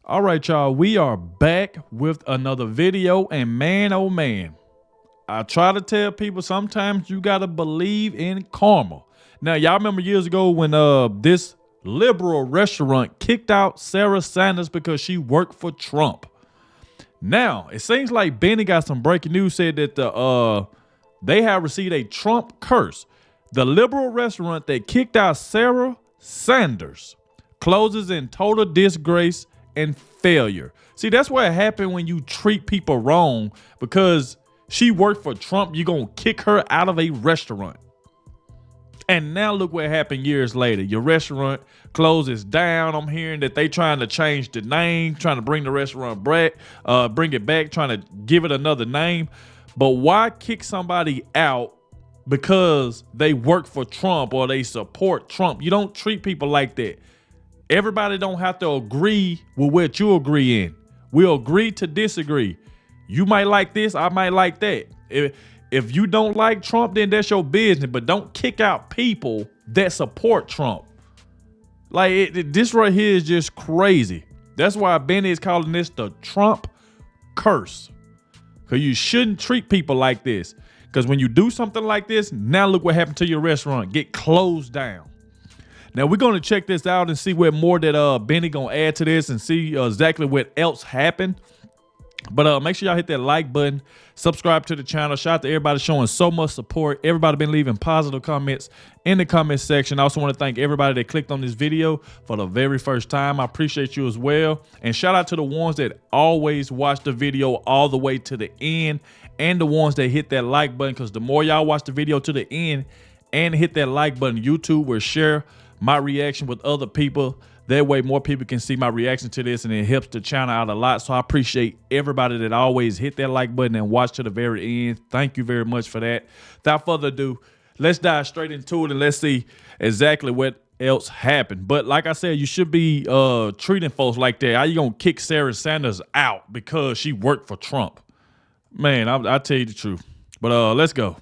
All right, y'all, we are back with another video, and man, oh man, I try to tell people sometimes you gotta believe in karma. Now, y'all remember years ago when this liberal restaurant kicked out Sarah Sanders because she worked for Trump. Now, it seems like Benny got some breaking news, said that they have received a Trump curse. The liberal restaurant that kicked out Sarah Sanders closes in total disgrace and failure. See, that's what happened when you treat people wrong. Because she worked for Trump, you're going to kick her out of a restaurant. And now look what happened years later. Your restaurant closes down. I'm hearing that they trying to change the name, trying to bring the restaurant back, bring it back, trying to give it another name. But why kick somebody out because they work for Trump or they support Trump? You don't treat people like that. Everybody don't have to agree with what you agree in. We'll agree to disagree. You might like this, I might like that. If you don't like Trump, then that's your business. But don't kick out people that support Trump. Like, this right here is just crazy. That's why Benny is calling this the Trump curse. Because you shouldn't treat people like this. Because when you do something like this, now look what happened to your restaurant. Get closed down. Now, we're going to check this out and see what more that Benny going to add to this and see exactly what else happened. But make sure y'all hit that like button, subscribe to the channel. Shout out to everybody showing so much support. Everybody been leaving positive comments in the comment section. I also want to thank everybody that clicked on this video for the very first time. I appreciate you as well. And shout out to the ones that always watch the video all the way to the end, and the ones that hit that like button, because the more y'all watch the video to the end and hit that like button, YouTube will share my reaction with other people. That way more people can see my reaction to this, and it helps the channel out a lot. So I appreciate everybody that always hit that like button and watch to the very end. Thank you very much for that. Without further ado, let's dive straight into it and let's see exactly what else happened. But like I said, you should be treating folks like that. How you gonna kick Sarah Sanders out because she worked for Trump? Man, I'll tell you the truth. But let's go.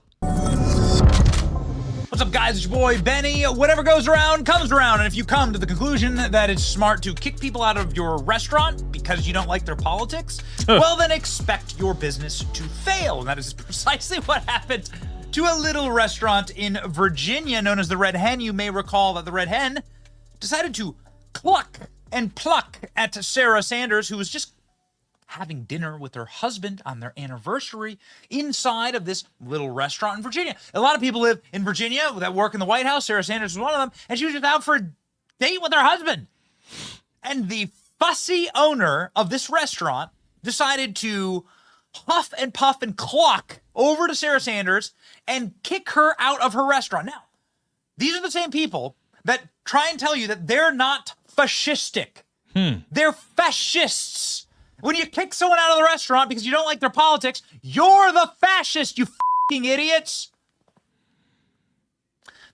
What's up, guys? It's your boy Benny. Whatever goes around comes around, and if you come to the conclusion that it's smart to kick people out of your restaurant because you don't like their politics, well, then expect your business to fail. And that is precisely what happened to a little restaurant in Virginia known as the Red Hen. You may recall that the Red Hen decided to cluck and pluck at Sarah Sanders, who was just having dinner with her husband on their anniversary inside of this little restaurant in Virginia. A lot of people live in Virginia that work in the White House. Sarah Sanders was one of them, and she was just out for a date with her husband. And the fussy owner of this restaurant decided to huff and puff and cluck over to Sarah Sanders and kick her out of her restaurant. Now, these are the same people that try and tell you that they're not fascistic. They're fascists. When you kick someone out of the restaurant because you don't like their politics, you're the fascist, you f***ing idiots.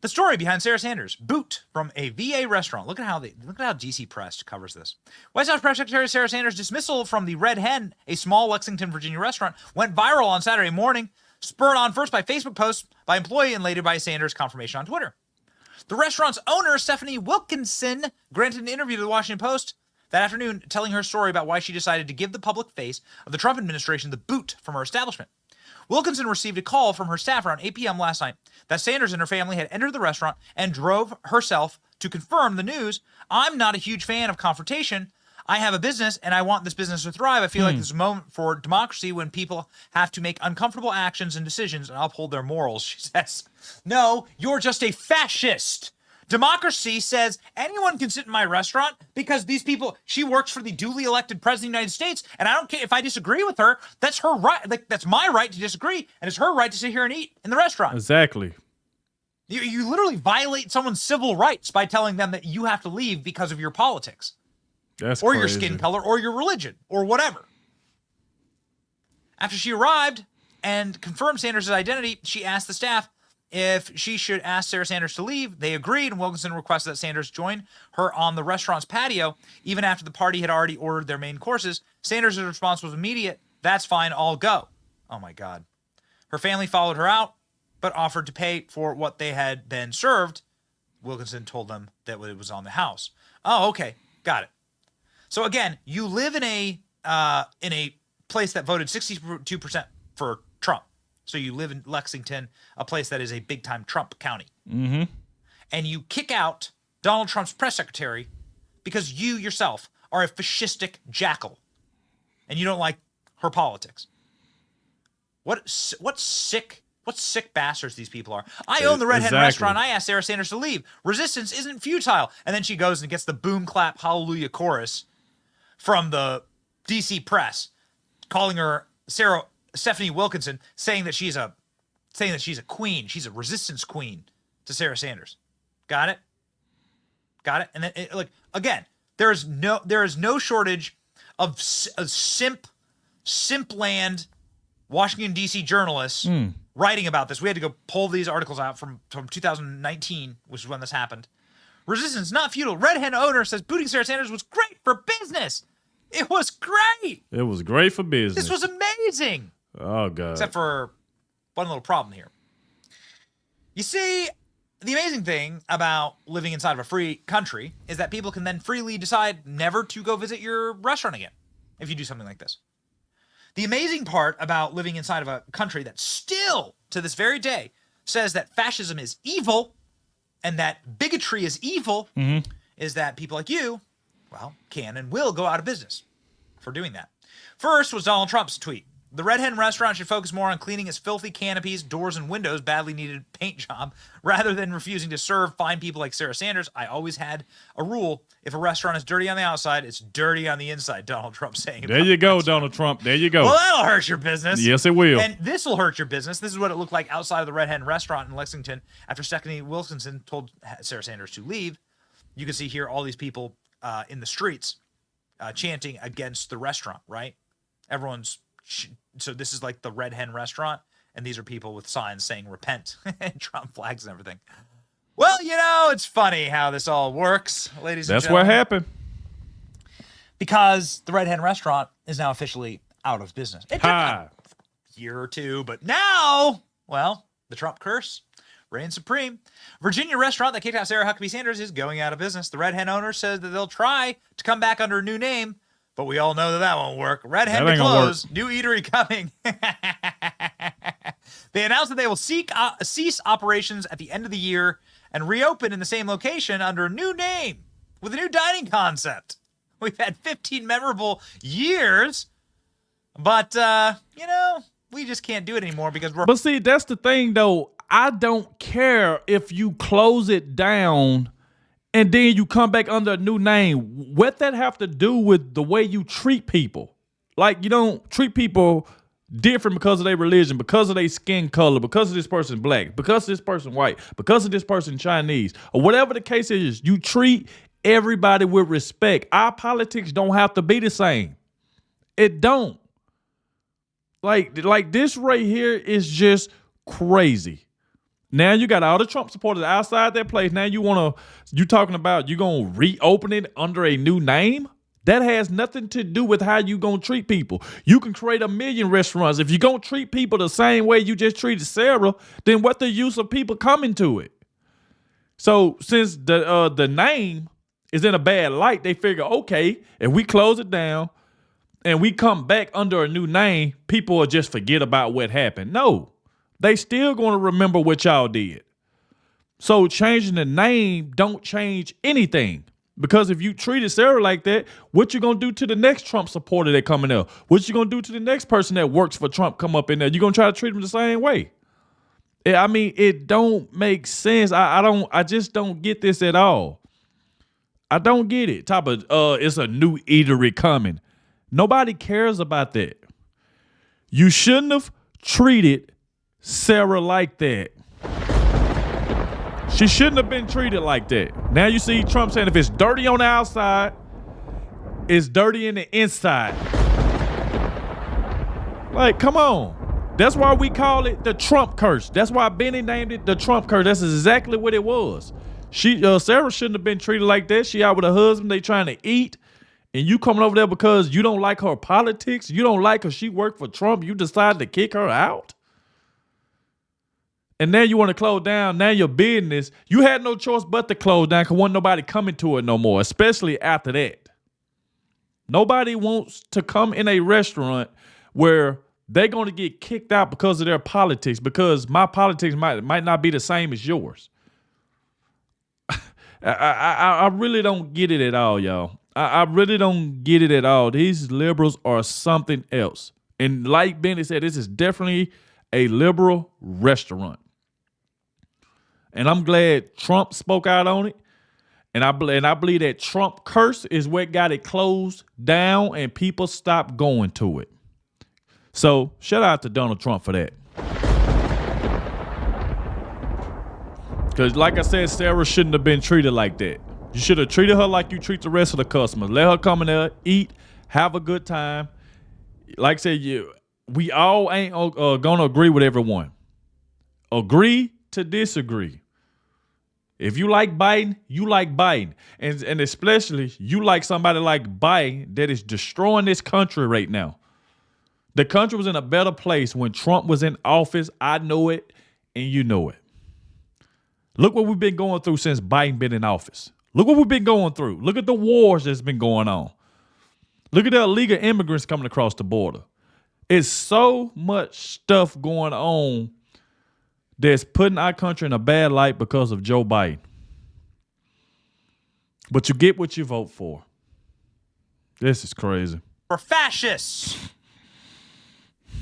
The story behind Sarah Sanders' boot from a VA restaurant. Look at how DC Press covers this. White House Press Secretary Sarah Sanders' dismissal from the Red Hen, a small Lexington, Virginia restaurant, went viral on Saturday morning, spurred on first by Facebook posts by employee and later by Sanders' confirmation on Twitter. The restaurant's owner, Stephanie Wilkinson, granted an interview to the Washington Post that afternoon, telling her story about why she decided to give the public face of the Trump administration the boot from her establishment. Wilkinson received a call from her staff around 8 p.m. last night that Sanders and her family had entered the restaurant and drove herself to confirm the news. I'm not a huge fan of confrontation. I have a business and I want this business to thrive. I feel like this is a moment for democracy when people have to make uncomfortable actions and decisions and uphold their morals, she says. No, you're just a fascist. Democracy says anyone can sit in my restaurant because these people, she works for the duly elected president of the United States, and I don't care if I disagree with her. That's her right. Like, that's my right to disagree, and it's her right to sit here and eat in the restaurant. Exactly. You literally violate someone's civil rights by telling them that you have to leave because of your politics. That's or crazy. Your skin color or your religion or whatever. After she arrived and confirmed Sanders' identity, she asked the staff if she should ask Sarah Sanders to leave. They agreed, and Wilkinson requested that Sanders join her on the restaurant's patio, even after the party had already ordered their main courses. Sanders' response was immediate. That's fine, I'll go. Oh my God. Her family followed her out, but offered to pay for what they had been served. Wilkinson told them that it was on the house. Oh, okay. Got it. So again, you live in a place that voted 62% for Trump. So you live in Lexington, a place that is a big-time Trump county. Mm-hmm. And you kick out Donald Trump's press secretary because you yourself are a fascistic jackal and you don't like her politics. What sick bastards these people are. I own the Red Hen restaurant. I asked Sarah Sanders to leave. Resistance isn't futile. And then she goes and gets the boom clap hallelujah chorus from the DC press, calling her Stephanie Wilkinson, saying that she's a queen. She's a resistance queen to Sarah Sanders. Got it? And then again, there is no shortage of simp land Washington D.C. journalists writing about this. We had to go pull these articles out from 2019, which is when this happened. Resistance not futile. Red Hen owner says booting Sarah Sanders was great for business. It was great. It was great for business. This was amazing. Oh God. Except for one little problem here. You see, the amazing thing about living inside of a free country is that people can then freely decide never to go visit your restaurant again if you do something like this. The amazing part about living inside of a country that still, to this very day, says that fascism is evil and that bigotry is evil is that people like you, well, can and will go out of business for doing that. First was Donald Trump's tweet. The Red Hen restaurant should focus more on cleaning its filthy canopies, doors, and windows badly needed paint job rather than refusing to serve fine people like Sarah Sanders. I always had a rule. If a restaurant is dirty on the outside, it's dirty on the inside, Donald Trump saying. There you go, Donald Trump. There you go. Well, that'll hurt your business. Yes, it will. And this will hurt your business. This is what it looked like outside of the Red Hen restaurant in Lexington after Stephanie Wilkinson told Sarah Sanders to leave. You can see here all these people in the streets chanting against the restaurant, right? So this is like the Red Hen restaurant, and these are people with signs saying repent and Trump flags and everything. Well, it's funny how this all works, ladies and gentlemen. That's what happened. Because the Red Hen restaurant is now officially out of business. It took a year or two, but now, well, the Trump curse reigns supreme. Virginia restaurant that kicked out Sarah Huckabee Sanders is going out of business. The Red Hen owner says that they'll try to come back under a new name, but we all know that won't work. Red Hen to close. New eatery coming. They announced that they will cease operations at the end of the year and reopen in the same location under a new name with a new dining concept. We've had 15 memorable years, but, we just can't do it anymore because we're... But see, that's the thing, though. I don't care if you close it down and then you come back under a new name. What that have to do with the way you treat people? Like, you don't treat people different because of their religion, because of their skin color, because of this person black, because of this person white, because of this person Chinese, or whatever the case is. You treat everybody with respect. Our politics don't have to be the same. It don't. Like this right here is just crazy. Now you got all the Trump supporters outside that place. Now you talking about you gonna reopen it under a new name? That has nothing to do with how you gonna treat people. You can create 1 million restaurants. If you gonna treat people the same way you just treated Sarah, then what the use of people coming to it? So since the name is in a bad light, they figure, okay, if we close it down and we come back under a new name, people will just forget about what happened. No. They still going to remember what y'all did. So changing the name don't change anything. Because if you treated Sarah like that, what you going to do to the next Trump supporter that coming up? What you going to do to the next person that works for Trump come up in there? You going to try to treat them the same way? I mean, it don't make sense. I just don't get this at all. I don't get it. It's a new eatery coming. Nobody cares about that. You shouldn't have treated Sarah like that. She shouldn't have been treated like that. Now you see Trump saying if it's dirty on the outside, it's dirty in the inside. Like, come on. That's why we call it the Trump curse. That's why Benny named it the Trump curse. That's exactly what it was. Sarah shouldn't have been treated like that. She out with her husband. They trying to eat. And you coming over there because you don't like her politics. You don't like her. She worked for Trump. You decided to kick her out. And now you want to close down. Now your business, you had no choice but to close down because wasn't nobody coming to it no more, especially after that. Nobody wants to come in a restaurant where they're going to get kicked out because of their politics, because my politics might not be the same as yours. I really don't get it at all, y'all. I really don't get it at all. These liberals are something else. And like Benny said, this is definitely a liberal restaurant. And I'm glad Trump spoke out on it. And I believe that Trump curse is what got it closed down and people stopped going to it. So shout out to Donald Trump for that. Because like I said, Sarah shouldn't have been treated like that. You should have treated her like you treat the rest of the customers. Let her come in there, eat, have a good time. Like I said, we all ain't going to agree with everyone. Agree to disagree. If you like Biden, you like Biden. And especially you like somebody like Biden that is destroying this country right now. The country was in a better place when Trump was in office. I know it, and you know it. Look what we've been going through since Biden been in office. Look what we've been going through. Look at the wars that's been going on. Look at the illegal immigrants coming across the border. It's so much stuff going on that's putting our country in a bad light because of Joe Biden. But you get what you vote for. This is crazy. For fascists.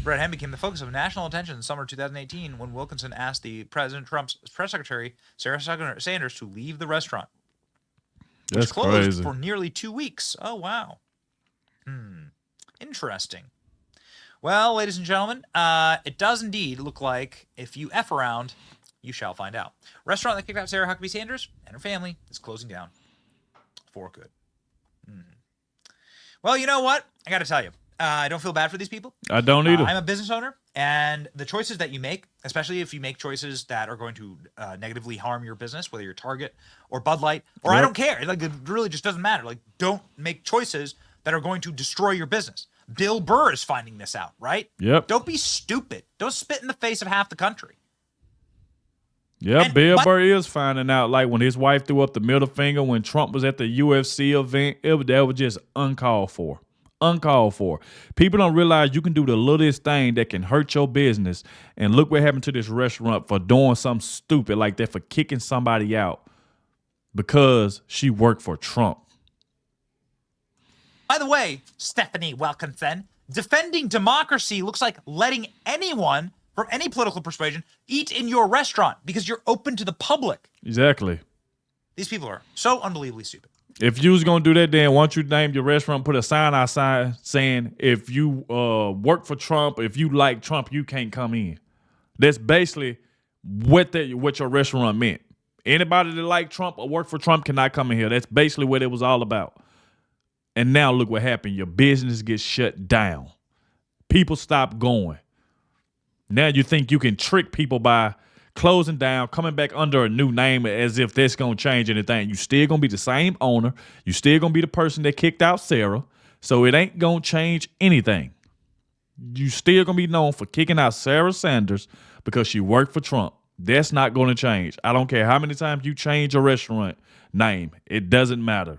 Brett Henn became the focus of national attention in summer 2018 when Wilkinson asked the President Trump's press secretary, Sarah Sanders, to leave the restaurant, which closed crazy. for nearly 2 weeks. Oh, wow. Interesting. Well, ladies and gentlemen, it does indeed look like if you F around, you shall find out. Restaurant that kicked out Sarah Huckabee Sanders and her family is closing down for good. Well, you know what? I got to tell you. I don't feel bad for these people. I don't either. I'm a business owner, and the choices that you make, especially if you make choices that are going to negatively harm your business, whether you're Target or Bud Light, or I don't care. Like, it really just doesn't matter. Like, don't make choices that are going to destroy your business. Bill Burr is finding this out, right? Yep. Don't be stupid. Don't spit in the face of half the country. Yeah, Bill Burr is finding out, like when his wife threw up the middle finger when Trump was at the UFC event, that was just uncalled for. Uncalled for. People don't realize you can do the littlest thing that can hurt your business. And look what happened to this restaurant for doing something stupid like that, for kicking somebody out because she worked for Trump. By the way, Stephanie Wilkinson, defending democracy looks like letting anyone from any political persuasion eat in your restaurant because you're open to the public. Exactly. These people are so unbelievably stupid. If you was going to do that, then why don't you name your restaurant, put a sign outside saying, if you work for Trump, if you like Trump, you can't come in. That's basically what your restaurant meant. Anybody that like Trump or work for Trump cannot come in here. That's basically what it was all about. And now look what happened. Your business gets shut down. People stop going. Now you think you can trick people by closing down, coming back under a new name as if that's going to change anything. You still going to be the same owner. You still going to be the person that kicked out Sarah. So it ain't going to change anything. You still going to be known for kicking out Sarah Sanders because she worked for Trump. That's not going to change. I don't care how many times you change a restaurant name. It doesn't matter.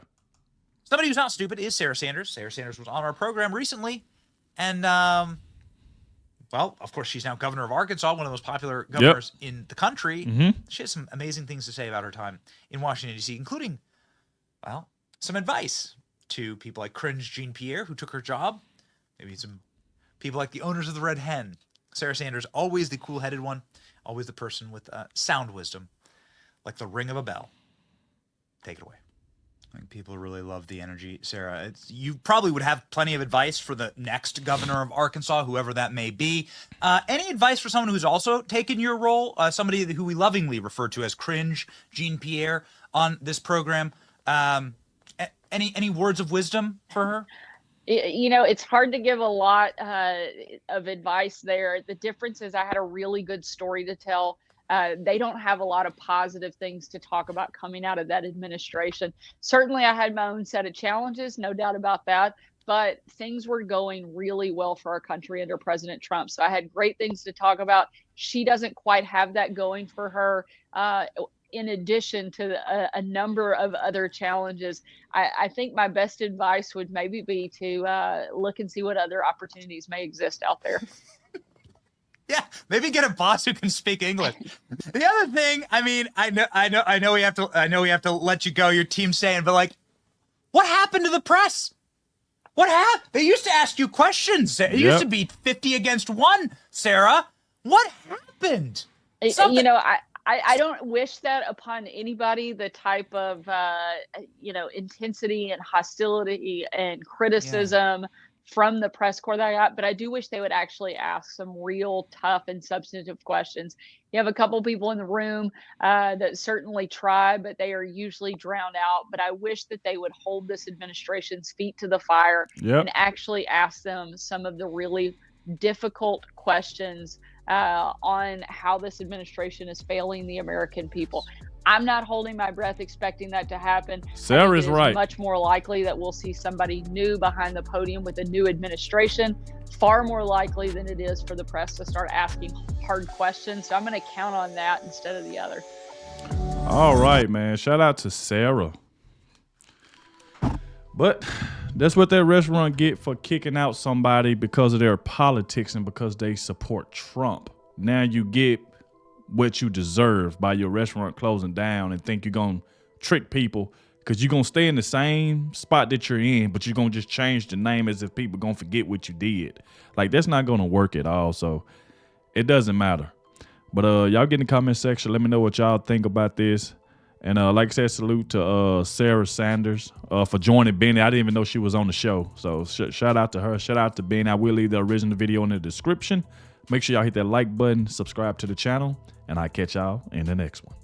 Somebody who's not stupid is Sarah Sanders. Sarah Sanders was on our program recently. And, well, of course, she's now governor of Arkansas, one of the most popular governors in the country. Mm-hmm. She has some amazing things to say about her time in Washington, D.C., including, well, some advice to people like cringe Jean Pierre, who took her job. Maybe some people like the owners of the Red Hen. Sarah Sanders, always the cool-headed one, always the person with sound wisdom, like the ring of a bell. Take it away. I think people really love the energy, Sarah. You probably would have plenty of advice for the next governor of Arkansas, whoever that may be. Any advice for someone who's also taken your role, somebody who we lovingly refer to as cringe Jean Pierre on this program? Any words of wisdom for her? You know, it's hard to give a lot of advice there. The difference is I had a really good story to tell. They don't have a lot of positive things to talk about coming out of that administration. Certainly, I had my own set of challenges, no doubt about that, but things were going really well for our country under President Trump. So I had great things to talk about. She doesn't quite have that going for her. in addition to a number of other challenges. I think my best advice would maybe be to look and see what other opportunities may exist out there. Yeah, maybe get a boss who can speak English. The other thing, I mean, I know we have to let you go. Your team's saying, but like, what happened to the press? What happened? They used to ask you questions. It used to be 50 against 1, Sarah. What happened? You know, I don't wish that upon anybody, the type of, you know, intensity and hostility and criticism from the press corps that I got, but I do wish they would actually ask some real tough and substantive questions. You have a couple people in the room that certainly try, but they are usually drowned out. But I wish that they would hold this administration's feet to the fire and actually ask them some of the really difficult questions on how this administration is failing the American people. I'm not holding my breath expecting that to happen. Sarah's right. Much more likely that we'll see somebody new behind the podium with a new administration. Far more likely than it is for the press to start asking hard questions. So I'm going to count on that instead of the other. All right, man. Shout out to Sarah. But that's what that restaurant get for kicking out somebody because of their politics and because they support Trump. Now you get what you deserve by your restaurant closing down and think you're going to trick people because you're going to stay in the same spot that you're in, but you're going to just change the name as if people going to forget what you did. Like, that's not going to work at all. So it doesn't matter. But y'all get in the comment section. Let me know what y'all think about this. And like I said, salute to Sarah Sanders for joining Benny. I didn't even know she was on the show. So shout out to her. Shout out to Benny. I will leave the original video in the description. Make sure y'all hit that like button, subscribe to the channel, and I'll catch y'all in the next one.